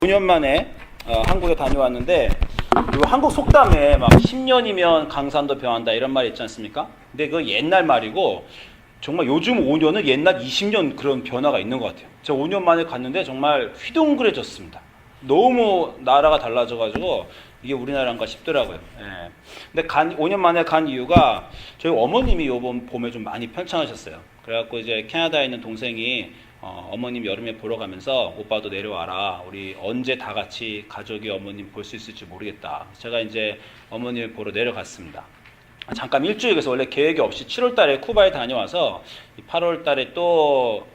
5년 만에 한국에 다녀왔는데, 그리고 한국 속담에 막 10년이면 강산도 변한다 이런 말이 있지 않습니까? 근데 그 옛날 말이고, 정말 요즘 5년은 옛날 20년 그런 변화가 있는 것 같아요. 제가 5년 만에 갔는데 정말 휘둥그레졌습니다. 너무 나라가 달라져가지고 이게 우리나라인가 싶더라고요. 예. 근데 5년 만에 간 이유가 저희 어머님이 요번 봄에 좀 많이 편찮으셨어요. 그래갖고 이제 캐나다에 있는 동생이 어머님 여름에 보러 가면서 오빠도 내려와라. 우리 언제 다 같이 가족이 어머님 볼 수 있을지 모르겠다. 제가 이제 어머님을 보러 내려갔습니다. 잠깐 일주일, 그래서 원래 계획이 없이 7월 달에 쿠바에 다녀와서 8월 달에 또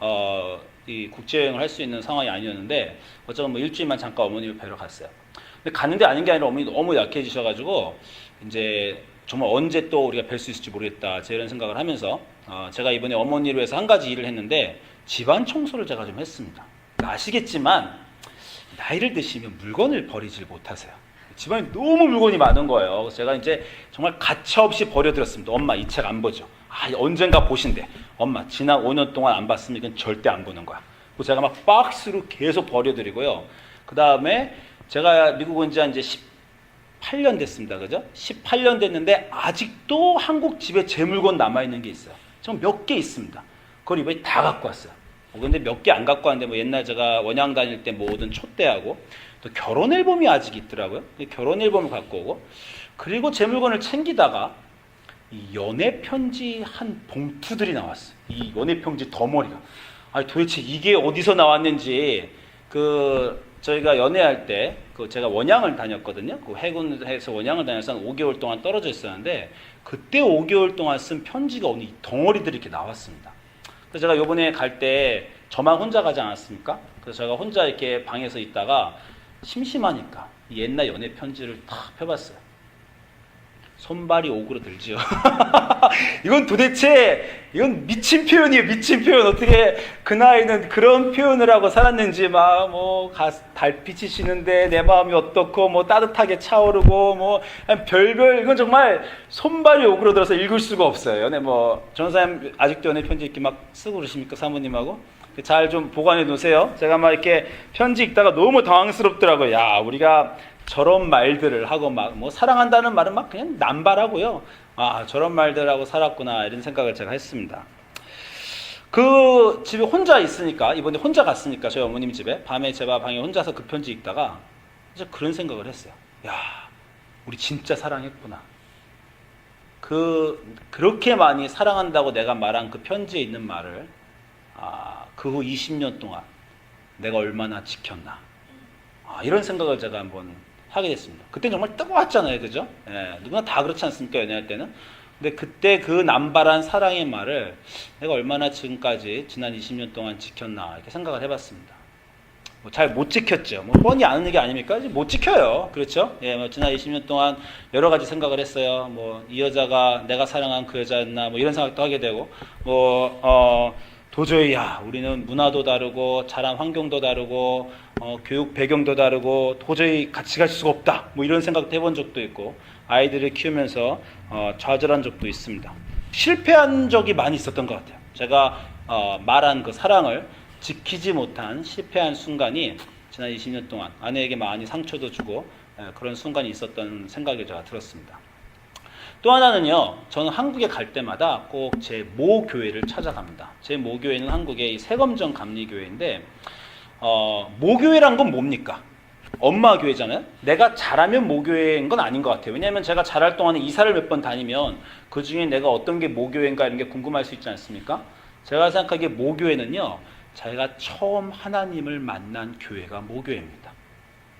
이 국제여행을 할 수 있는 상황이 아니었는데 어쩌면 뭐 일주일만 잠깐 어머님을 뵈러 갔어요. 근데 갔는데 아닌 게 아니라 어머니 너무 약해지셔가지고 이제 정말 언제 또 우리가 뵐 수 있을지 모르겠다. 이런 생각을 하면서 제가 이번에 어머니를 위해서 한 가지 일을 했는데 집안 청소를 제가 좀 했습니다. 아시겠지만 나이를 드시면 물건을 버리질 못하세요. 집안에 너무 물건이 많은 거예요. 그래서 제가 이제 정말 가차없이 버려드렸습니다. 엄마 이 책 안 보죠? 언젠가 보신대. 엄마 지난 5년 동안 안 봤으면 이건 절대 안 보는 거야. 그래서 제가 막 박스로 계속 버려드리고요. 그 다음에 제가 미국 온 지 이제 18년 됐습니다. 그죠? 18년 됐는데 아직도 한국 집에 제 물건 남아있는 게 있어요. 좀 몇 개 있습니다. 그걸 이번에 다 갖고 왔어요. 근데 몇 개 안 갖고 왔는데 뭐 옛날 제가 원양 다닐 때 모든 촛대하고 또 결혼 앨범이 아직 있더라고요. 결혼 앨범을 갖고 오고, 그리고 제 물건을 챙기다가 이 연애 편지 한 봉투들이 나왔어요. 이 연애 편지 덩어리가. 아니 도대체 이게 어디서 나왔는지. 저희가 연애할 때 제가 원양을 다녔거든요. 해군에서 원양을 다녀서 한 5개월 동안 떨어져 있었는데 그때 5개월 동안 쓴 편지가 오늘 이 덩어리들이 이렇게 나왔습니다. 그래서 제가 요번에 갈 때 저만 혼자 가지 않았습니까? 그래서 제가 혼자 이렇게 방에서 있다가 심심하니까 옛날 연애 편지를 다 펴봤어요. 손발이 오그러들지요. 이건 미친 표현이에요. 미친 표현. 어떻게 그 나이는 그런 표현을 하고 살았는지, 달빛이 지는데 내 마음이 어떻고, 따뜻하게 차오르고, 별별, 이건 정말 손발이 오그러들어서 읽을 수가 없어요. 전사님 아직도 연애 편지 이렇게 막 쓰고 그러십니까? 사모님하고? 잘 좀 보관해 놓으세요. 제가 막 이렇게 편지 읽다가 너무 당황스럽더라고요. 야, 우리가 저런 말들을 하고 사랑한다는 말은 막 그냥 남발하고요. 저런 말들하고 살았구나, 이런 생각을 제가 했습니다. 그 집에 혼자 있으니까, 이번에 혼자 갔으니까 저희 어머님 집에 밤에 제 방에 혼자서 그 편지 읽다가 이제 그런 생각을 했어요. 야, 우리 진짜 사랑했구나. 그렇게 많이 사랑한다고 내가 말한 그 편지에 있는 말을 그 후 20년 동안 내가 얼마나 지켰나. 이런 생각을 제가 한번 하게 됐습니다. 그때 정말 뜨거웠잖아요. 그죠? 예, 누구나 다 그렇지 않습니까? 연애할 때는. 근데 그때 그 남발한 사랑의 말을 내가 얼마나 지금까지 지난 20년 동안 지켰나, 이렇게 생각을 해봤습니다. 잘 못 지켰죠. 뻔히 아는 얘기 아닙니까? 못 지켜요. 그렇죠? 예, 지난 20년 동안 여러 가지 생각을 했어요. 이 여자가 내가 사랑한 그 여자였나, 이런 생각도 하게 되고, 도저히 우리는 문화도 다르고 자란 환경도 다르고 교육 배경도 다르고 도저히 같이 갈 수가 없다, 이런 생각도 해본 적도 있고, 아이들을 키우면서 좌절한 적도 있습니다. 실패한 적이 많이 있었던 것 같아요. 제가 말한 그 사랑을 지키지 못한 실패한 순간이 지난 20년 동안 아내에게 많이 상처도 주고 그런 순간이 있었던 생각이 제가 들었습니다. 또 하나는요, 저는 한국에 갈 때마다 꼭 제 모교회를 찾아갑니다. 제 모교회는 한국의 세검정 감리교회인데, 모교회란 건 뭡니까? 엄마 교회잖아요? 내가 잘하면 모교회인 건 아닌 것 같아요. 왜냐하면 제가 잘할 동안에 이사를 몇 번 다니면 그 중에 내가 어떤 게 모교회인가 이런 게 궁금할 수 있지 않습니까? 제가 생각하기에 모교회는요, 제가 처음 하나님을 만난 교회가 모교회입니다.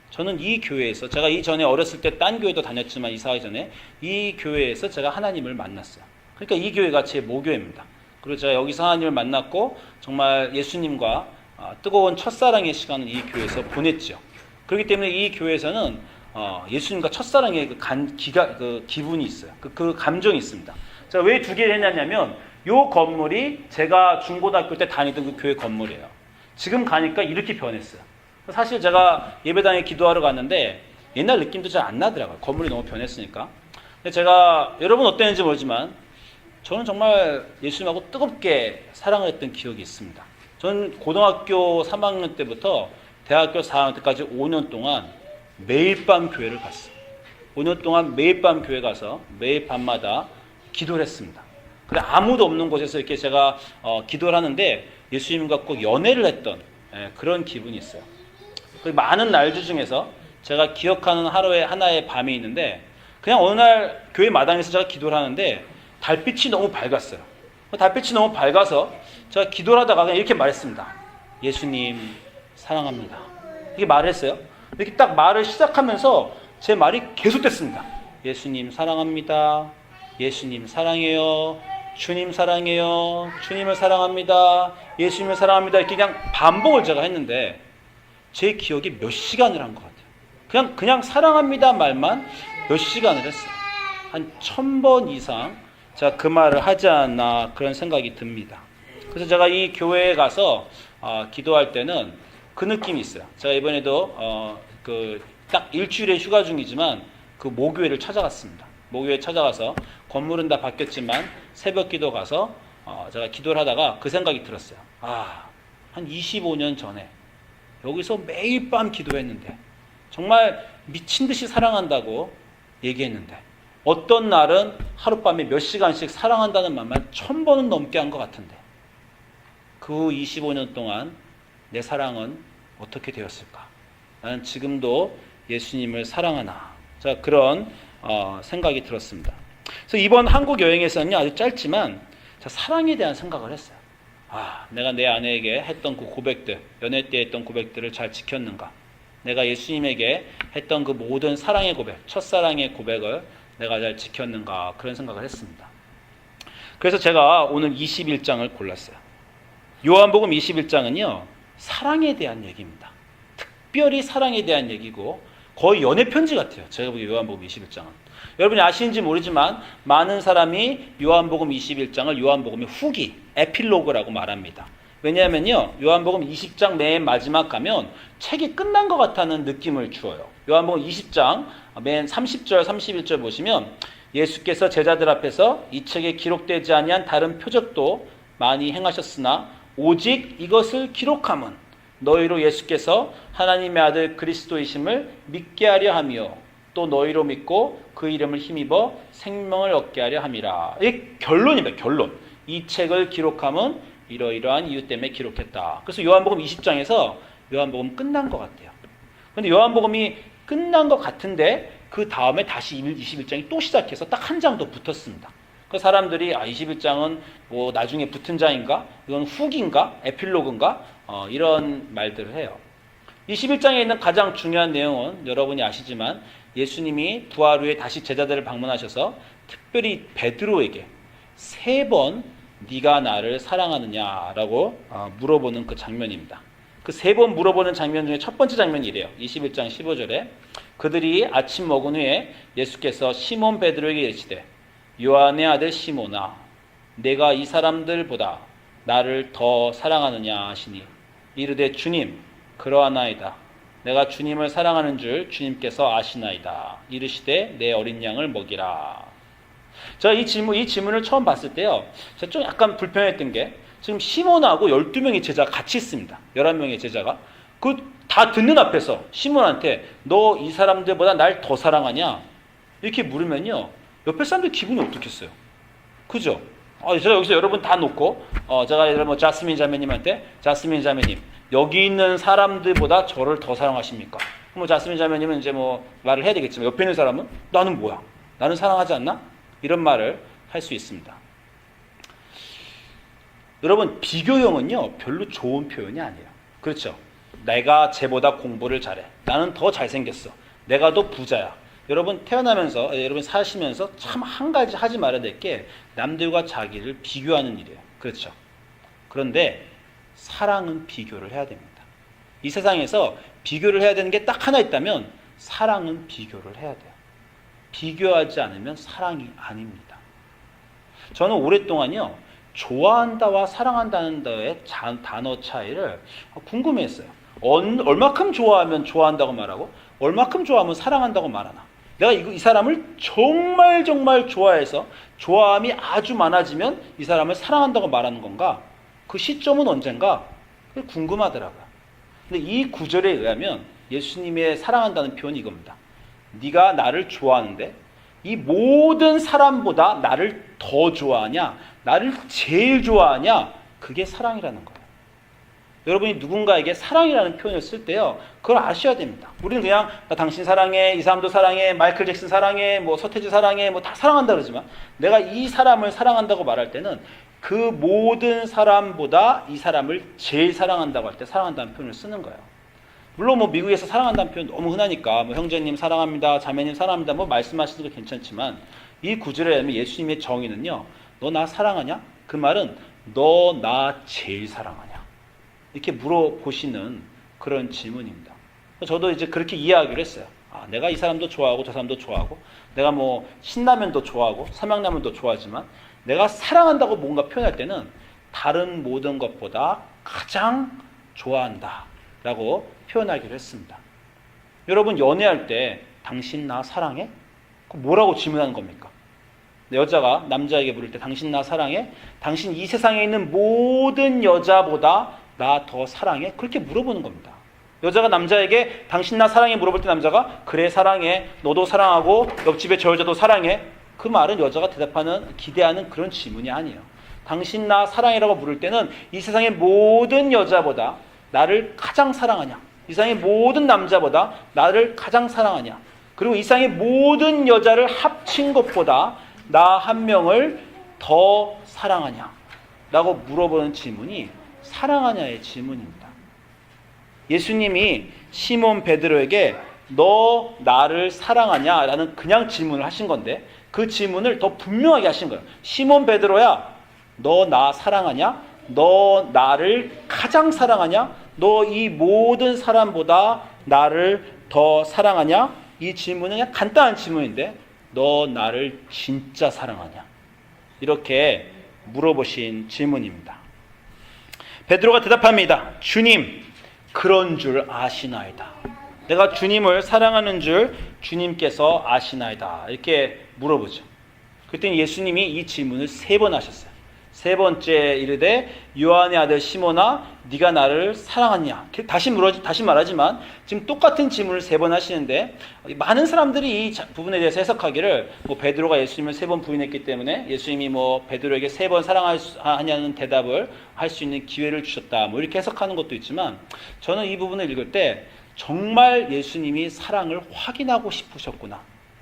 저는 이 교회에서, 제가 이전에 어렸을 때 딴 교회도 다녔지만 이사하기 전에 이 교회에서 제가 하나님을 만났어요. 그러니까 이 교회가 제 모교회입니다. 그리고 제가 여기서 하나님을 만났고 정말 예수님과 뜨거운 첫사랑의 시간을 이 교회에서 보냈죠. 그렇기 때문에 이 교회에서는 예수님과 첫사랑의 기분이 있어요. 그 감정이 있습니다. 제가 왜 2개를 했냐면, 이 건물이 제가 중고등학교 때 다니던 그 교회 건물이에요. 지금 가니까 이렇게 변했어요. 사실 제가 예배당에 기도하러 갔는데 옛날 느낌도 잘 안 나더라고요. 건물이 너무 변했으니까. 근데 제가, 여러분 어땠는지 모르지만 저는 정말 예수님하고 뜨겁게 사랑을 했던 기억이 있습니다. 저는 고등학교 3학년 때부터 대학교 4학년 때까지 5년 동안 매일 밤 교회를 갔어요. 5년 동안 매일 밤 교회 가서 매일 밤마다 기도를 했습니다. 그래 아무도 없는 곳에서 이렇게 제가 기도를 하는데 예수님과 꼭 연애를 했던 그런 기분이 있어요. 많은 날들 중에서 제가 기억하는 하나의 밤이 있는데 그냥 어느 날 교회 마당에서 제가 기도를 하는데 달빛이 너무 밝았어요. 달빛이 너무 밝아서 제가 기도를 하다가 그냥 이렇게 말했습니다. 예수님 사랑합니다. 이렇게 말을 했어요. 이렇게 딱 말을 시작하면서 제 말이 계속됐습니다. 예수님 사랑합니다. 예수님 사랑해요. 주님 사랑해요. 주님을 사랑합니다. 예수님을 사랑합니다. 이렇게 그냥 반복을 제가 했는데 제 기억이 몇 시간을 한 것 같아요. 그냥 사랑합니다 말만 몇 시간을 했어요. 한 1000번 이상 제가 그 말을 하지 않나 그런 생각이 듭니다. 그래서 제가 이 교회에 가서 기도할 때는 그 느낌이 있어요. 제가 이번에도 딱 일주일에 휴가 중이지만 그 모교회를 찾아갔습니다. 모교회 찾아가서 건물은 다 바뀌었지만 새벽 기도 가서 제가 기도를 하다가 그 생각이 들었어요. 한 25년 전에 여기서 매일 밤 기도했는데 정말 미친 듯이 사랑한다고 얘기했는데 어떤 날은 하룻밤에 몇 시간씩 사랑한다는 말만 1000번은 넘게 한 것 같은데 그 25년 동안 내 사랑은 어떻게 되었을까? 나는 지금도 예수님을 사랑하나? 자, 그런 생각이 들었습니다. 그래서 이번 한국 여행에서는요, 아주 짧지만 사랑에 대한 생각을 했어요. 내가 내 아내에게 했던 그 고백들, 연애 때 했던 고백들을 잘 지켰는가? 내가 예수님에게 했던 그 모든 사랑의 고백, 첫사랑의 고백을 내가 잘 지켰는가? 그런 생각을 했습니다. 그래서 제가 오늘 21장을 골랐어요. 요한복음 21장은요, 사랑에 대한 얘기입니다. 특별히 사랑에 대한 얘기고 거의 연애 편지 같아요. 제가 보기에 요한복음 21장은. 여러분이 아시는지 모르지만 많은 사람이 요한복음 21장을 요한복음의 후기, 에필로그라고 말합니다. 왜냐하면요, 요한복음 20장 맨 마지막 가면 책이 끝난 것 같다는 느낌을 주어요. 요한복음 20장 맨 30절, 31절 보시면 예수께서 제자들 앞에서 이 책에 기록되지 아니한 다른 표적도 많이 행하셨으나 오직 이것을 기록함은 너희로 예수께서 하나님의 아들 그리스도이심을 믿게 하려 하며 또 너희로 믿고 그 이름을 힘입어 생명을 얻게 하려 함이라. 이게 결론입니다. 결론. 이 책을 기록함은 이러이러한 이유 때문에 기록했다. 그래서 요한복음 20장에서 요한복음 끝난 것 같아요. 그런데 요한복음이 끝난 것 같은데 그 다음에 다시 21장이 또 시작해서 딱 한 장 더 붙었습니다. 그 사람들이 21장은 뭐 나중에 붙은 장인가? 이건 후기인가? 에필로그인가? 이런 말들을 해요. 21장에 있는 가장 중요한 내용은 여러분이 아시지만 예수님이 부활 후에 다시 제자들을 방문하셔서 특별히 베드로에게 3번 네가 나를 사랑하느냐라고 물어보는 그 장면입니다. 그 3번 물어보는 장면 중에 첫 번째 장면이 이래요. 21장 15절에 그들이 아침 먹은 후에 예수께서 시몬 베드로에게 이르시되 요한의 아들 시몬아 내가 이 사람들보다 나를 더 사랑하느냐 하시니 이르되 주님 그러하나이다. 내가 주님을 사랑하는 줄 주님께서 아시나이다. 이르시되 내 어린 양을 먹이라. 제가 이 질문을 처음 봤을 때요, 제가 좀 약간 불편했던 게 지금 시몬하고 12명의 제자가 같이 있습니다. 11명의 제자가. 다 듣는 앞에서 시몬한테 너 이 사람들보다 날 더 사랑하냐? 이렇게 물으면요, 옆에 사람들 기분이 어떻겠어요? 그죠? 제가 여기서 여러분 다 놓고 제가 예를 들어 자스민 자매님한테 자스민 자매님 여기 있는 사람들보다 저를 더 사랑하십니까? 그럼 자스민 자매님은 이제 말을 해야 되겠지만 옆에 있는 사람은 나는 뭐야? 나는 사랑하지 않나? 이런 말을 할 수 있습니다. 여러분 비교형은요 별로 좋은 표현이 아니에요. 그렇죠? 내가 쟤보다 공부를 잘해. 나는 더 잘생겼어. 내가 더 부자야. 여러분 태어나면서 여러분 사시면서 참 한 가지 하지 말아야 될 게 남들과 자기를 비교하는 일이에요. 그렇죠? 그런데 사랑은 비교를 해야 됩니다. 이 세상에서 비교를 해야 되는 게 딱 하나 있다면 사랑은 비교를 해야 돼요. 비교하지 않으면 사랑이 아닙니다. 저는 오랫동안요 좋아한다와 사랑한다는 데의 단어 차이를 궁금해했어요. 얼마큼 좋아하면 좋아한다고 말하고 얼마큼 좋아하면 사랑한다고 말하나. 내가 이 사람을 정말 좋아해서 좋아함이 아주 많아지면 이 사람을 사랑한다고 말하는 건가? 그 시점은 언젠가? 그게 궁금하더라고요. 근데 이 구절에 의하면 예수님의 사랑한다는 표현이 이겁니다. 네가 나를 좋아하는데 이 모든 사람보다 나를 더 좋아하냐, 나를 제일 좋아하냐, 그게 사랑이라는 거예요. 여러분이 누군가에게 사랑이라는 표현을 쓸 때요, 그걸 아셔야 됩니다. 우리는 그냥 나 당신 사랑해, 이 사람도 사랑해, 마이클 잭슨 사랑해, 뭐 서태지 사랑해, 뭐 다 사랑한다 그러지만 내가 이 사람을 사랑한다고 말할 때는 그 모든 사람보다 이 사람을 제일 사랑한다고 할 때 사랑한다는 표현을 쓰는 거예요. 물론 뭐 미국에서 사랑한다는 표현 너무 흔하니까 뭐 형제님 사랑합니다, 자매님 사랑합니다 뭐 말씀하시는 거 괜찮지만 이 구절에 의하면 예수님의 정의는요, 너 나 사랑하냐? 그 말은 너 나 제일 사랑하냐? 이렇게 물어보시는 그런 질문입니다. 저도 이제 그렇게 이해하기로 했어요. 아, 내가 이 사람도 좋아하고 저 사람도 좋아하고 내가 뭐 신라면도 좋아하고 삼양라면도 좋아하지만 내가 사랑한다고 뭔가 표현할 때는 다른 모든 것보다 가장 좋아한다 라고 표현하기로 했습니다. 여러분 연애할 때 당신 나 사랑해? 뭐라고 질문하는 겁니까? 여자가 남자에게 물을 때 당신 나 사랑해? 당신 이 세상에 있는 모든 여자보다 나 더 사랑해? 그렇게 물어보는 겁니다. 여자가 남자에게 당신 나 사랑해 물어볼 때 남자가 그래 사랑해, 너도 사랑하고 옆집에 저 여자도 사랑해, 그 말은 여자가 대답하는 기대하는 그런 질문이 아니에요. 당신 나 사랑해라고 물을 때는 이 세상의 모든 여자보다 나를 가장 사랑하냐, 이 세상의 모든 남자보다 나를 가장 사랑하냐, 그리고 이 세상의 모든 여자를 합친 것보다 나 한 명을 더 사랑하냐 라고 물어보는 질문이 사랑하냐의 질문입니다. 예수님이 시몬 베드로에게 너 나를 사랑하냐 라는 그냥 질문을 하신 건데 그 질문을 더 분명하게 하신 거예요. 시몬 베드로야, 너 나 사랑하냐? 너 나를 가장 사랑하냐? 너 이 모든 사람보다 나를 더 사랑하냐? 이 질문은 그냥 간단한 질문인데 너 나를 진짜 사랑하냐? 이렇게 물어보신 질문입니다. 베드로가 대답합니다. 주님, 그런 줄 아시나이다. 내가 주님을 사랑하는 줄 주님께서 아시나이다. 이렇게 물어보죠. 그랬더니 예수님이 이 질문을 3번 하셨어요. 3번째 이르되 요한의 아들 시몬아, 네가 나를 사랑하냐? 다시 말하지만 지금 똑같은 질문을 3번 하시는데 많은 사람들이 이 부분에 대해서 해석하기를 뭐 베드로가 예수님을 3번 부인했기 때문에 예수님이 뭐 베드로에게 3번 사랑하냐는 대답을 할 수 있는 기회를 주셨다, 뭐 이렇게 해석하는 것도 있지만 저는 이 부분을 읽을 때 정말 예수님이 사랑을 확인하고 싶으셨구나.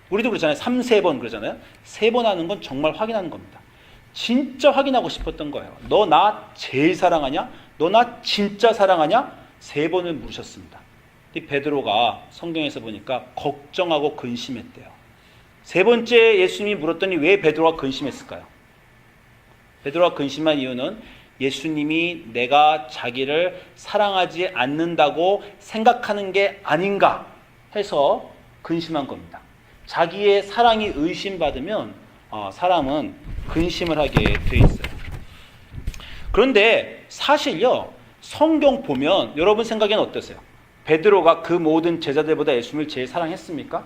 우리도 그러잖아요. 3번 그러잖아요. 3번 하는 건 정말 확인하는 겁니다. 진짜 확인하고 싶었던 거예요. 너 나 제일 사랑하냐? 너 나 진짜 사랑하냐? 3번을 물으셨습니다. 베드로가 성경에서 보니까 걱정하고 근심했대요. 3번째 예수님이 물었더니 왜 베드로가 근심했을까요? 베드로가 근심한 이유는 예수님이 내가 자기를 사랑하지 않는다고 생각하는 게 아닌가 해서 근심한 겁니다. 자기의 사랑이 의심받으면 사람은 근심을 하게 돼 있어요. 그런데 사실요, 성경 보면 여러분 생각에는 어떠세요? 베드로가 그 모든 제자들보다 예수님을 제일 사랑했습니까?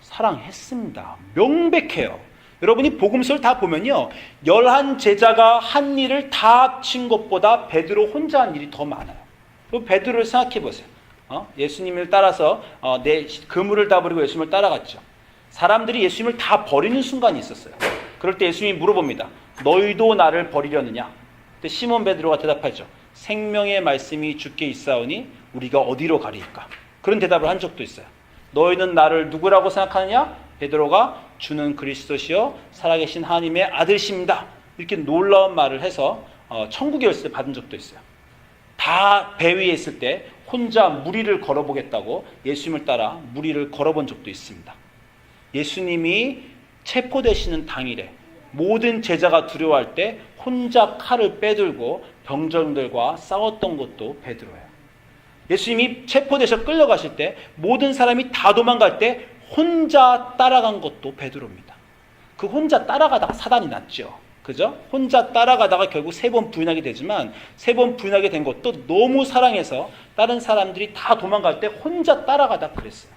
사랑했습니다. 명백해요. 여러분이 복음서를 다 보면요, 11 제자가 한 일을 다 합친 것보다 베드로 혼자 한 일이 더 많아요. 베드로를 생각해 보세요. 예수님을 따라서 내 그물을 다 버리고 예수님을 따라갔죠. 사람들이 예수님을 다 버리는 순간이 있었어요. 그럴 때 예수님이 물어봅니다. 너희도 나를 버리려느냐? 그때 시몬 베드로가 대답하죠. 생명의 말씀이 주께 있사오니 우리가 어디로 가리이까? 그런 대답을 한 적도 있어요. 너희는 나를 누구라고 생각하느냐? 베드로가 주는 그리스도시요 살아계신 하나님의 아들이십니다. 이렇게 놀라운 말을 해서 천국의 열쇠를 받은 적도 있어요. 다 배 위에 있을 때 혼자 무리를 걸어보겠다고 예수님을 따라 무리를 걸어본 적도 있습니다. 예수님이 체포되시는 당일에 모든 제자가 두려워할 때 혼자 칼을 빼들고 병정들과 싸웠던 것도 베드로예요. 예수님이 체포되셔 끌려가실 때 모든 사람이 다 도망갈 때 혼자 따라간 것도 베드로입니다. 그 혼자 따라가다가 사단이 났죠. 그죠? 혼자 따라가다가 결국 3번 부인하게 되지만 3번 부인하게 된 것도 너무 사랑해서 다른 사람들이 다 도망갈 때 혼자 따라가다 그랬어요.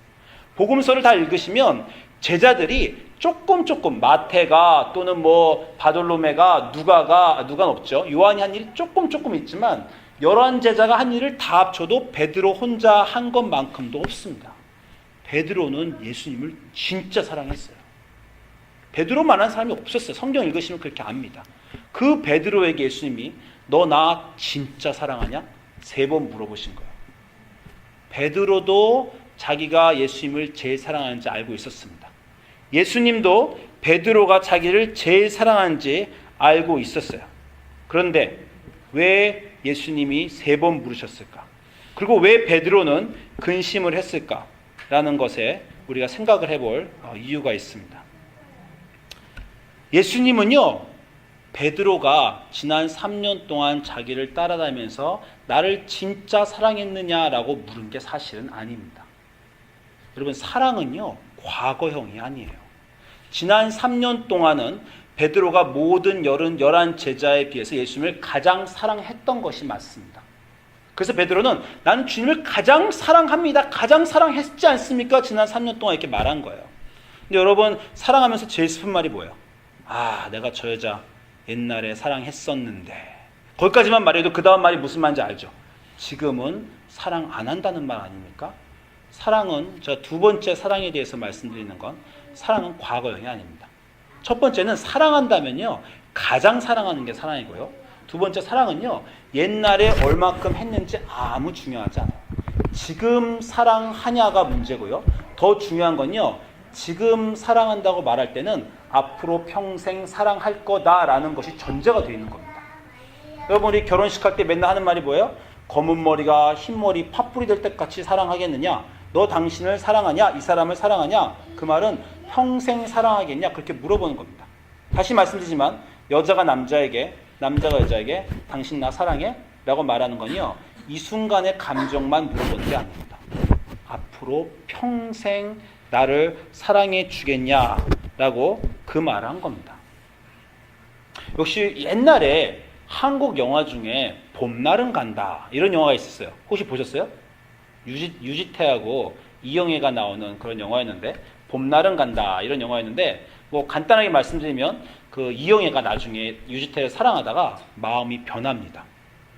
복음서를 다 읽으시면 제자들이 조금 마태가 또는 뭐 바돌로메가 누가는 없죠. 요한이 한 일이 조금 있지만 열한 제자가 한 일을 다 합쳐도 베드로 혼자 한 것만큼도 없습니다. 베드로는 예수님을 진짜 사랑했어요. 베드로만한 사람이 없었어요. 성경 읽으시면 그렇게 압니다. 그 베드로에게 예수님이 너 나 진짜 사랑하냐? 3번 물어보신 거예요. 베드로도 자기가 예수님을 제일 사랑하는지 알고 있었습니다. 예수님도 베드로가 자기를 제일 사랑하는지 알고 있었어요. 그런데 왜 예수님이 3번 물으셨을까? 그리고 왜 베드로는 근심을 했을까? 라는 것에 우리가 생각을 해볼 이유가 있습니다. 예수님은요, 베드로가 지난 3년 동안 자기를 따라다니면서 나를 진짜 사랑했느냐라고 물은 게 사실은 아닙니다. 여러분, 사랑은요, 과거형이 아니에요. 지난 3년 동안은 베드로가 모든 11 제자에 비해서 예수님을 가장 사랑했던 것이 맞습니다. 그래서 베드로는 나는 주님을 가장 사랑합니다. 가장 사랑했지 않습니까? 지난 3년 동안 이렇게 말한 거예요. 근데 여러분, 사랑하면서 제일 슬픈 말이 뭐예요? 아, 내가 저 여자 옛날에 사랑했었는데. 거기까지만 말해도 그 다음 말이 무슨 말인지 알죠? 지금은 사랑 안 한다는 말 아닙니까? 사랑은, 저 2번째 사랑에 대해서 말씀드리는 건 사랑은 과거형이 아닙니다. 첫 번째는 사랑한다면요, 가장 사랑하는 게 사랑이고요. 2번째 사랑은요, 옛날에 얼마큼 했는지 아무 중요하지 않아요. 지금 사랑하냐가 문제고요. 더 중요한 건요, 지금 사랑한다고 말할 때는 앞으로 평생 사랑할 거다라는 것이 전제가 되어 있는 겁니다. 여러분, 우리 결혼식 할 때 맨날 하는 말이 뭐예요? 검은 머리가 흰 머리 팥불이 될 때까지 사랑하겠느냐? 너 당신을 사랑하냐? 이 사람을 사랑하냐? 그 말은 평생 사랑하겠냐? 그렇게 물어보는 겁니다. 다시 말씀드리지만 여자가 남자에게, 남자가 여자에게 당신 나 사랑해? 라고 말하는 건요, 이 순간의 감정만 물어보는 게 아닙니다. 앞으로 평생 나를 사랑해 주겠냐라고 그 말을 한 겁니다. 역시 옛날에 한국 영화 중에 봄날은 간다 이런 영화가 있었어요. 혹시 보셨어요? 유지태하고 이영애가 나오는 그런 영화였는데, 봄날은 간다 이런 영화였는데, 뭐 간단하게 말씀드리면 그 이영애가 나중에 유지태를 사랑하다가 마음이 변합니다.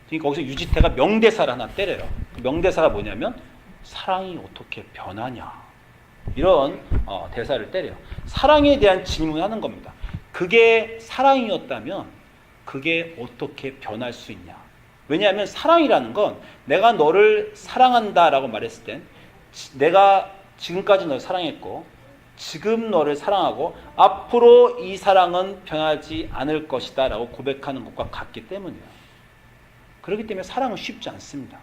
그러니까 거기서 유지태가 명대사를 하나 때려요. 그 명대사가 뭐냐면 사랑이 어떻게 변하냐, 이런 대사를 때려요. 사랑에 대한 질문을 하는 겁니다. 그게 사랑이었다면 그게 어떻게 변할 수 있냐. 왜냐하면 사랑이라는 건 내가 너를 사랑한다라고 말했을 땐 내가 지금까지 너를 사랑했고 지금 너를 사랑하고 앞으로 이 사랑은 변하지 않을 것이다 라고 고백하는 것과 같기 때문이에요. 그렇기 때문에 사랑은 쉽지 않습니다.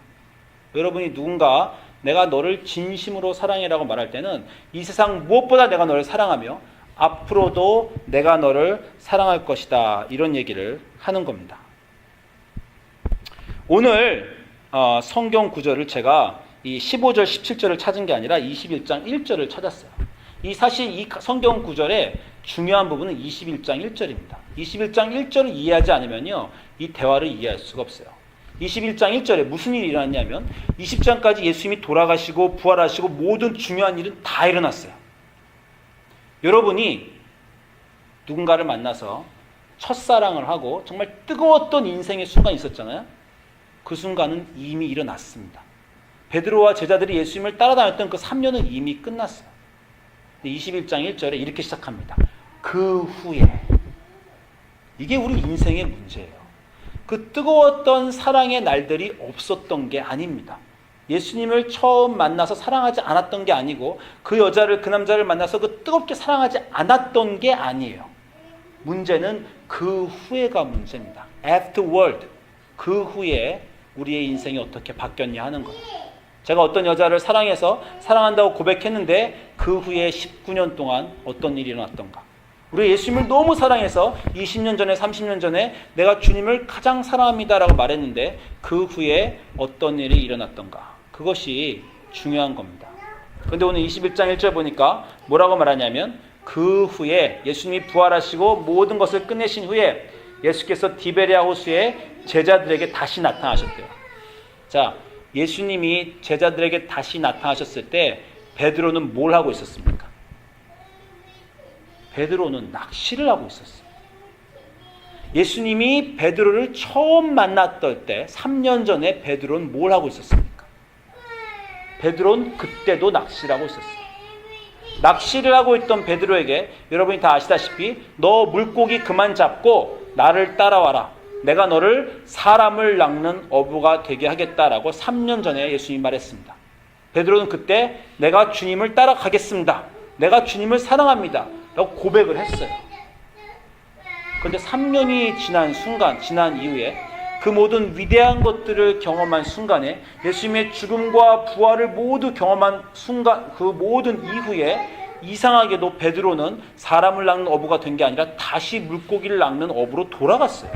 여러분이 누군가 내가 너를 진심으로 사랑해라고 말할 때는 이 세상 무엇보다 내가 너를 사랑하며 앞으로도 내가 너를 사랑할 것이다, 이런 얘기를 하는 겁니다. 오늘 성경 구절을 제가 이 15절 17절을 찾은 게 아니라 21장 1절을 찾았어요. 사실 이 성경 구절의 중요한 부분은 21장 1절입니다. 21장 1절을 이해하지 않으면요, 이 대화를 이해할 수가 없어요. 21장 1절에 무슨 일이 일어났냐면 20장까지 예수님이 돌아가시고 부활하시고 모든 중요한 일은 다 일어났어요. 여러분이 누군가를 만나서 첫사랑을 하고 정말 뜨거웠던 인생의 순간이 있었잖아요. 그 순간은 이미 일어났습니다. 베드로와 제자들이 예수님을 따라다녔던 그 3년은 이미 끝났어요. 21장 1절에 이렇게 시작합니다. 그 후에. 이게 우리 인생의 문제예요. 그 뜨거웠던 사랑의 날들이 없었던 게 아닙니다. 예수님을 처음 만나서 사랑하지 않았던 게 아니고 그 여자를, 그 남자를 만나서 그 뜨겁게 사랑하지 않았던 게 아니에요. 문제는 그 후에가 문제입니다. Afterward. 그 후에 우리의 인생이 어떻게 바뀌었냐 하는 거예요. 제가 어떤 여자를 사랑해서 사랑한다고 고백했는데 그 후에 19년 동안 어떤 일이 일어났던가. 우리 예수님을 너무 사랑해서 20년 전에 30년 전에 내가 주님을 가장 사랑합니다라고 말했는데 그 후에 어떤 일이 일어났던가. 그것이 중요한 겁니다. 그런데 오늘 21장 1절 보니까 뭐라고 말하냐면 그 후에 예수님이 부활하시고 모든 것을 끝내신 후에 예수께서 디베랴 호수에 제자들에게 다시 나타나셨대요. 자, 예수님이 제자들에게 다시 나타나셨을 때 베드로는 뭘 하고 있었습니까? 베드로는 낚시를 하고 있었어요. 예수님이 베드로를 처음 만났던 때 3년 전에 베드로는 뭘 하고 있었습니까? 베드로는 그때도 낚시를 하고 있었어요. 낚시를 하고 있던 베드로에게 여러분이 다 아시다시피 너 물고기 그만 잡고 나를 따라와라. 내가 너를 사람을 낚는 어부가 되게 하겠다라고 3년 전에 예수님이 말했습니다. 베드로는 그때 내가 주님을 따라가겠습니다. 내가 주님을 사랑합니다. 라고 고백을 했어요. 그런데 3년이 지난 이후에 그 모든 위대한 것들을 경험한 순간에 예수님의 죽음과 부활을 모두 경험한 순간, 그 모든 이후에 이상하게도 베드로는 사람을 낚는 어부가 된 게 아니라 다시 물고기를 낚는 어부로 돌아갔어요.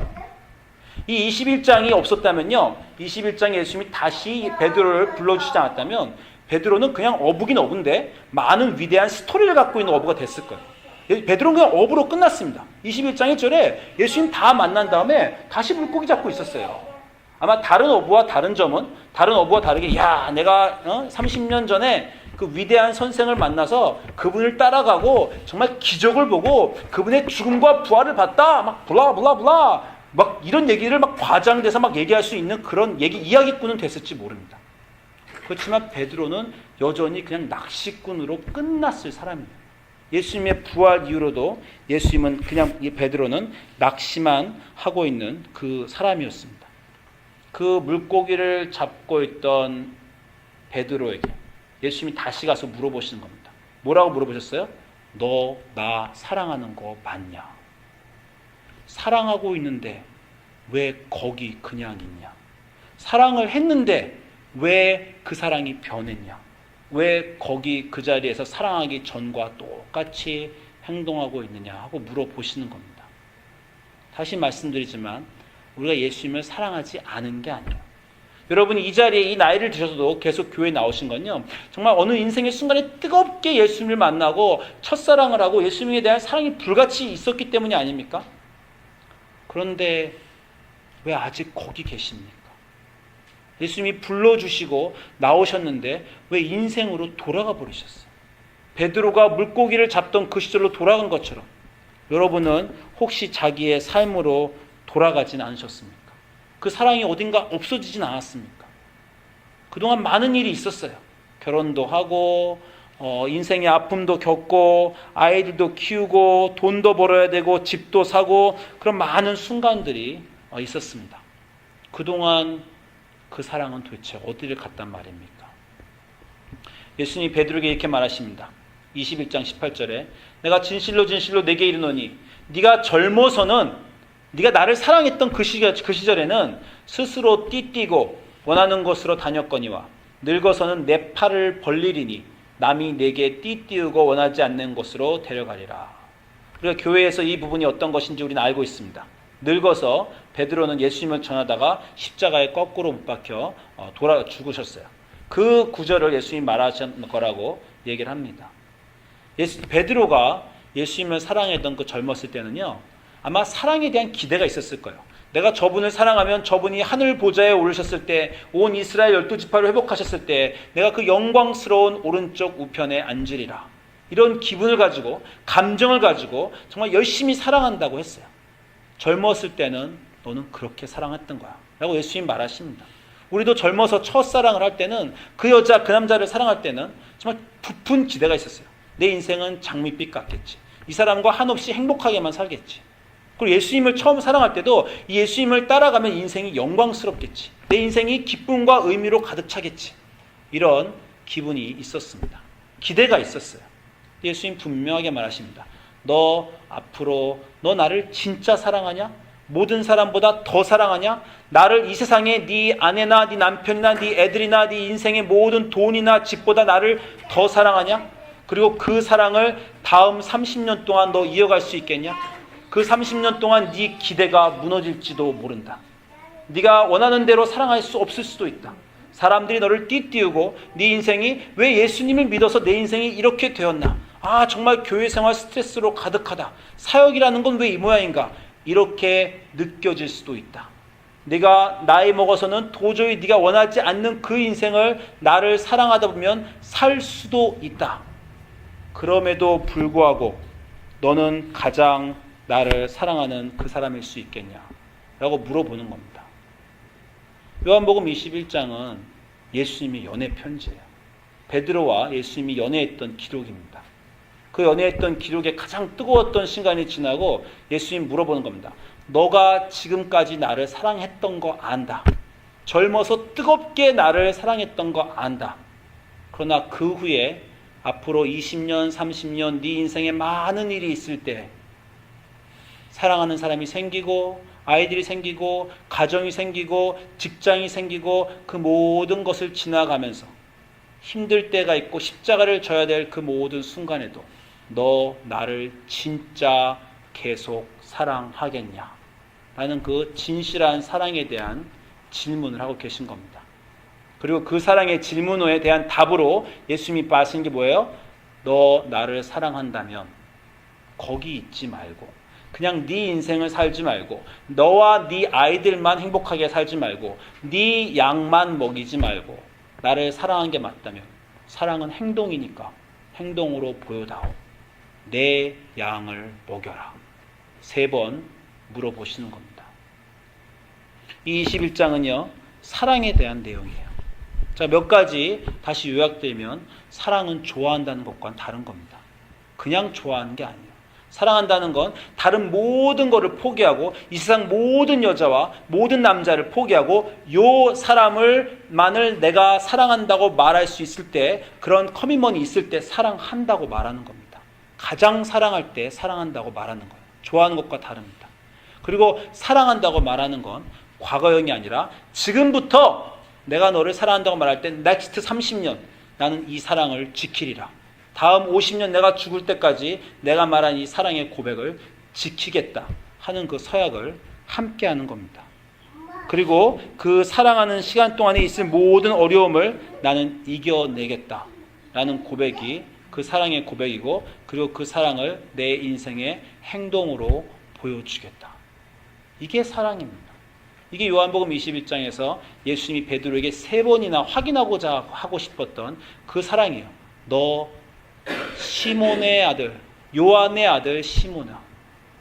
이 21장이 없었다면요, 21장에 예수님이 다시 베드로를 불러주시지 않았다면 베드로는 그냥 어부긴 어부인데 많은 위대한 스토리를 갖고 있는 어부가 됐을 거예요. 베드로는 그냥 어부로 끝났습니다. 21장 1절에 예수님 다 만난 다음에 다시 물고기 잡고 있었어요. 아마 다른 어부와 다른 점은 다른 어부와 다르게 내가 30년 전에 그 위대한 선생을 만나서 그분을 따라가고 정말 기적을 보고 그분의 죽음과 부활을 봤다. 막 블라블라블라 막 이런 얘기를 막 과장돼서 막 얘기할 수 있는 그런 이야기꾼은 됐을지 모릅니다. 그렇지만 베드로는 여전히 그냥 낚시꾼으로 끝났을 사람이에요. 예수님의 부활 이후로도 예수님은 그냥 이 베드로는 낚시만 하고 있는 그 사람이었습니다. 그 물고기를 잡고 있던 베드로에게 예수님이 다시 가서 물어보시는 겁니다. 뭐라고 물어보셨어요? 너 나 사랑하는 거 맞냐? 사랑하고 있는데 왜 거기 그냥 있냐? 사랑을 했는데 왜 그 사랑이 변했냐? 왜 거기 그 자리에서 사랑하기 전과 똑같이 행동하고 있느냐 하고 물어보시는 겁니다. 다시 말씀드리지만 우리가 예수님을 사랑하지 않은 게 아니에요. 여러분이 이 자리에 이 나이를 드셔서도 계속 교회에 나오신 건요, 정말 어느 인생의 순간에 뜨겁게 예수님을 만나고 첫사랑을 하고 예수님에 대한 사랑이 불같이 있었기 때문이 아닙니까? 그런데 왜 아직 거기 계십니까? 예수님이 불러주시고 나오셨는데 왜 인생으로 돌아가 버리셨어요? 베드로가 물고기를 잡던 그 시절로 돌아간 것처럼 여러분은 혹시 자기의 삶으로 돌아가진 않으셨습니까? 그 사랑이 어딘가 없어지진 않았습니까? 그동안 많은 일이 있었어요. 결혼도 하고 인생의 아픔도 겪고 아이들도 키우고 돈도 벌어야 되고 집도 사고 그런 많은 순간들이 있었습니다. 그동안 그 사랑은 도대체 어디를 갔단 말입니까? 예수님이 베드로에게 이렇게 말하십니다. 21장 18절에 내가 진실로 진실로 내게 이르노니 네가 젊어서는 네가 나를 사랑했던 그 시절에는 스스로 띠띠고 원하는 곳으로 다녔거니와 늙어서는 내 팔을 벌리리니 남이 내게 띠띠우고 원하지 않는 곳으로 데려가리라. 우리가 교회에서 이 부분이 어떤 것인지 우리는 알고 있습니다. 늙어서 베드로는 예수님을 전하다가 십자가에 거꾸로 못 박혀 돌아 죽으셨어요. 그 구절을 예수님이 말하신 거라고 얘기를 합니다. 베드로가 예수님을 사랑했던 그 젊었을 때는요, 아마 사랑에 대한 기대가 있었을 거예요. 내가 저분을 사랑하면 저분이 하늘 보좌에 오르셨을 때, 온 이스라엘 12지파를 회복하셨을 때 내가 그 영광스러운 오른쪽 우편에 앉으리라. 이런 기분을 가지고, 감정을 가지고 정말 열심히 사랑한다고 했어요. 젊었을 때는 너는 그렇게 사랑했던 거야 라고 예수님 말하십니다. 우리도 젊어서 첫사랑을 할 때는 그 여자, 그 남자를 사랑할 때는 정말 부푼 기대가 있었어요. 내 인생은 장밋빛 같겠지. 이 사람과 한없이 행복하게만 살겠지. 그리고 예수님을 처음 사랑할 때도 이 예수님을 따라가면 인생이 영광스럽겠지. 내 인생이 기쁨과 의미로 가득 차겠지. 이런 기분이 있었습니다. 기대가 있었어요. 예수님 분명하게 말하십니다. 너 앞으로 너 나를 진짜 사랑하냐? 모든 사람보다 더 사랑하냐? 나를 이 세상에 네 아내나 네 남편이나 네 애들이나 네 인생의 모든 돈이나 집보다 나를 더 사랑하냐? 그리고 그 사랑을 다음 30년 동안 너 이어갈 수 있겠냐? 그 30년 동안 네 기대가 무너질지도 모른다. 네가 원하는 대로 사랑할 수 없을 수도 있다. 사람들이 너를 띠띠우고 네 인생이 왜 예수님을 믿어서 내 인생이 이렇게 되었나? 아, 정말 교회 생활 스트레스로 가득하다. 사역이라는 건 왜 이 모양인가? 이렇게 느껴질 수도 있다. 네가 나이 먹어서는 도저히 네가 원하지 않는 그 인생을 나를 사랑하다 보면 살 수도 있다. 그럼에도 불구하고 너는 가장 나를 사랑하는 그 사람일 수 있겠냐? 라고 물어보는 겁니다. 요한복음 21장은 예수님의 연애 편지예요. 베드로와 예수님이 연애했던 기록입니다. 그 연애했던 기록에 가장 뜨거웠던 시간이 지나고 예수님 물어보는 겁니다. 너가 지금까지 나를 사랑했던 거 안다. 젊어서 뜨겁게 나를 사랑했던 거 안다. 그러나 그 후에 앞으로 20년, 30년 네 인생에 많은 일이 있을 때 사랑하는 사람이 생기고 아이들이 생기고 가정이 생기고 직장이 생기고 그 모든 것을 지나가면서 힘들 때가 있고 십자가를 져야 될 그 모든 순간에도 너 나를 진짜 계속 사랑하겠냐? 라는 그 진실한 사랑에 대한 질문을 하고 계신 겁니다. 그리고 그 사랑의 질문에 대한 답으로 예수님이 하신 게 뭐예요? 너 나를 사랑한다면 거기 있지 말고 그냥 네 인생을 살지 말고 너와 네 아이들만 행복하게 살지 말고 네 양만 먹이지 말고 나를 사랑한 게 맞다면 사랑은 행동이니까 행동으로 보여다오. 내 양을 먹여라. 3번 물어보시는 겁니다. 이 21장은요. 사랑에 대한 내용이에요. 자, 몇 가지 다시 요약되면 사랑은 좋아한다는 것과는 다른 겁니다. 그냥 좋아하는 게 아니에요. 사랑한다는 건 다른 모든 것을 포기하고 이 세상 모든 여자와 모든 남자를 포기하고 요 사람을만을 내가 사랑한다고 말할 수 있을 때 그런 커미먼이 있을 때 사랑한다고 말하는 겁니다. 가장 사랑할 때 사랑한다고 말하는 거예요. 좋아하는 것과 다릅니다. 그리고 사랑한다고 말하는 건 과거형이 아니라 지금부터 내가 너를 사랑한다고 말할 때 next 30년 나는 이 사랑을 지키리라. 다음 50년 내가 죽을 때까지 내가 말한 이 사랑의 고백을 지키겠다 하는 그 서약을 함께 하는 겁니다. 그리고 그 사랑하는 시간 동안에 있을 모든 어려움을 나는 이겨내겠다 라는 고백이 그 사랑의 고백이고 그리고 그 사랑을 내 인생의 행동으로 보여주겠다. 이게 사랑입니다. 이게 요한복음 21장에서 예수님이 베드로에게 3번이나 확인하고자 하고 싶었던 그 사랑이에요. 너 시몬의 아들, 요한의 아들 시몬아,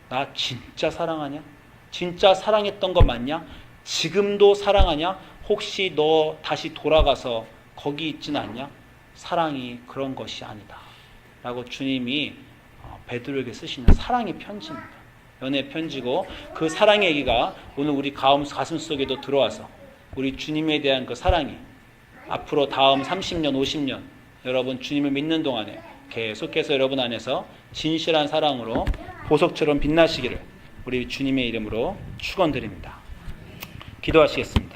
나 진짜 사랑하냐? 진짜 사랑했던 거 맞냐? 지금도 사랑하냐? 혹시 너 다시 돌아가서 거기 있진 않냐? 사랑이 그런 것이 아니다 라고 주님이 베드로에게 쓰시는 사랑의 편지입니다. 연애 편지고 그 사랑의 얘기가 오늘 우리 가슴 속에도 들어와서 우리 주님에 대한 그 사랑이 앞으로 다음 30년, 50년 여러분 주님을 믿는 동안에 계속해서 여러분 안에서 진실한 사랑으로 보석처럼 빛나시기를 우리 주님의 이름으로 축원드립니다. 기도하시겠습니다.